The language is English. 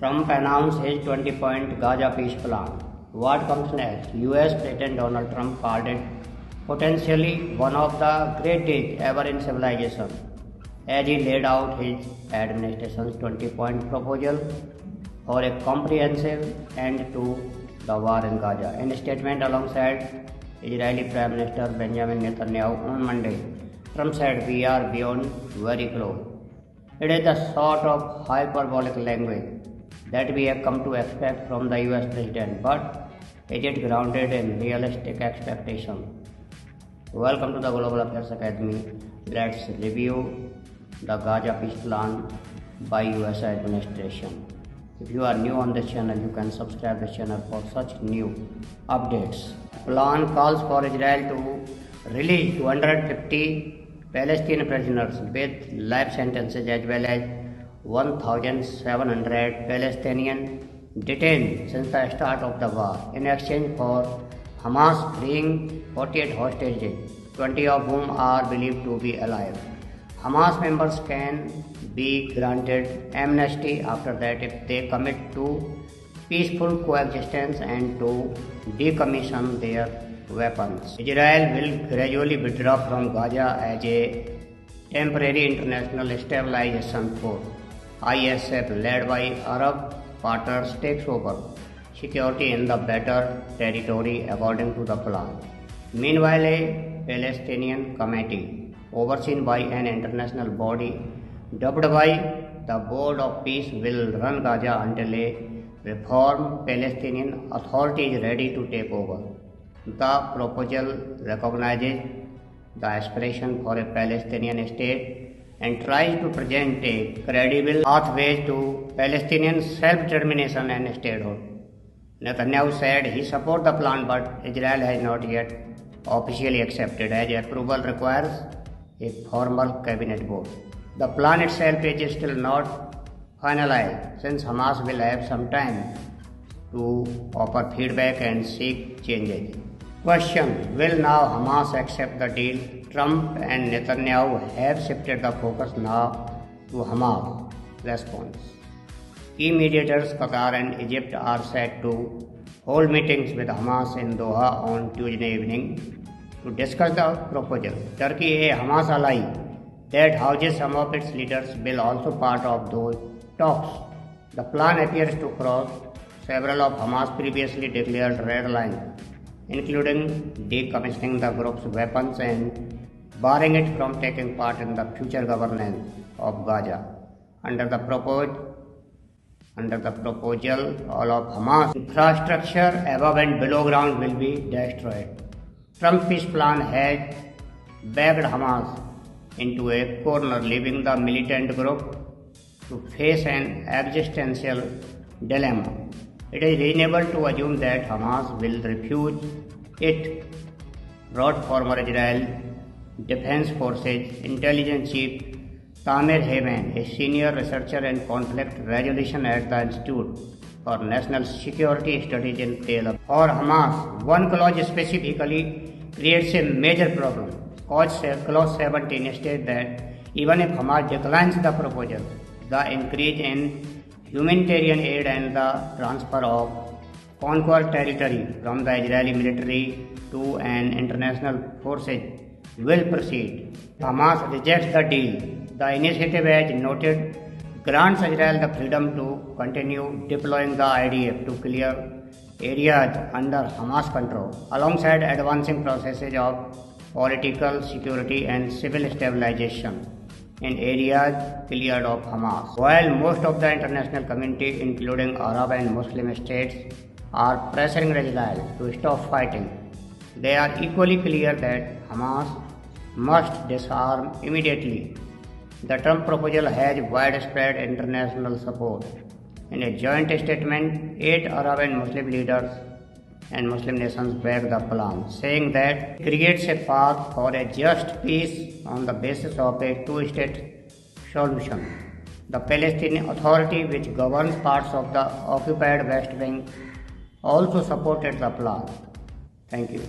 Trump announced his 20-point Gaza peace plan. What comes next? US President Donald Trump called it potentially one of the great days ever in civilization, as he laid out his administration's 20-point proposal for a comprehensive end to the war in Gaza. In a statement alongside Israeli Prime Minister Benjamin Netanyahu on Monday, Trump said, "We are beyond very close." It is the sort of hyperbolic language that we have come to expect from the US President, but is it grounded in realistic expectation? Welcome to the Global Affairs Academy. Let's review the Gaza peace plan by US administration. If you are new on this channel, you can subscribe the channel for such new updates. Plan calls for Israel to release 250 Palestinian prisoners with life sentences as well as 1,700 Palestinians detained since the start of the war in exchange for Hamas freeing 48 hostages, 20 of whom are believed to be alive. Hamas members can be granted amnesty after that if they commit to peaceful coexistence and to decommission their weapons. Israel will gradually withdraw from Gaza as a temporary international stabilization force. ISF, led by Arab partners, takes over security in the better territory according to the plan. Meanwhile, a Palestinian committee overseen by an international body dubbed by the Board of Peace will run Gaza until a reformed Palestinian Authority is ready to take over. The proposal recognizes the aspiration for a Palestinian state and tries to present a credible pathway to Palestinian self-determination and statehood. Netanyahu said he supports the plan, but Israel has not yet officially accepted, as approval requires a formal cabinet vote. The plan itself is still not finalized, since Hamas will have some time to offer feedback and seek changes. Question: will now Hamas accept the deal? Trump and Netanyahu have shifted the focus now to Hamas' response. Key mediators Qatar and Egypt are set to hold meetings with Hamas in Doha on Tuesday evening to discuss the proposal. Turkey, a Hamas ally that houses some of its leaders, will also part of those talks. The plan appears to cross several of Hamas' previously declared red lines, including decommissioning the group's weapons and barring it from taking part in the future governance of Gaza. Under the proposal, all of Hamas infrastructure above and below ground will be destroyed. Trump's peace plan has backed Hamas into a corner, leaving the militant group to face an existential dilemma. It is reasonable to assume that Hamas will refuse it, wrote former Israel Defense Forces Intelligence Chief Tamir Haman, a senior researcher and conflict resolution at the Institute for National Security Studies in Tel Aviv. For Hamas, one clause specifically creates a major problem. Clause 17 states that even if Hamas declines the proposal, the increase in humanitarian aid and the transfer of conquered territory from the Israeli military to an international forces will proceed. Hamas rejects the deal. The initiative, as noted, grants Israel the freedom to continue deploying the IDF to clear areas under Hamas control, alongside advancing processes of political security and civil stabilization in areas cleared of Hamas. While most of the international community, including Arab and Muslim states, are pressuring Israel to stop fighting, they are equally clear that Hamas must disarm immediately. The Trump proposal has widespread international support. In a joint statement, 8 Arab and Muslim leaders and Muslim nations backed the plan, saying that it creates a path for a just peace on the basis of a two-state solution. The Palestinian Authority, which governs parts of the occupied West Bank, also supported the plan. Thank you.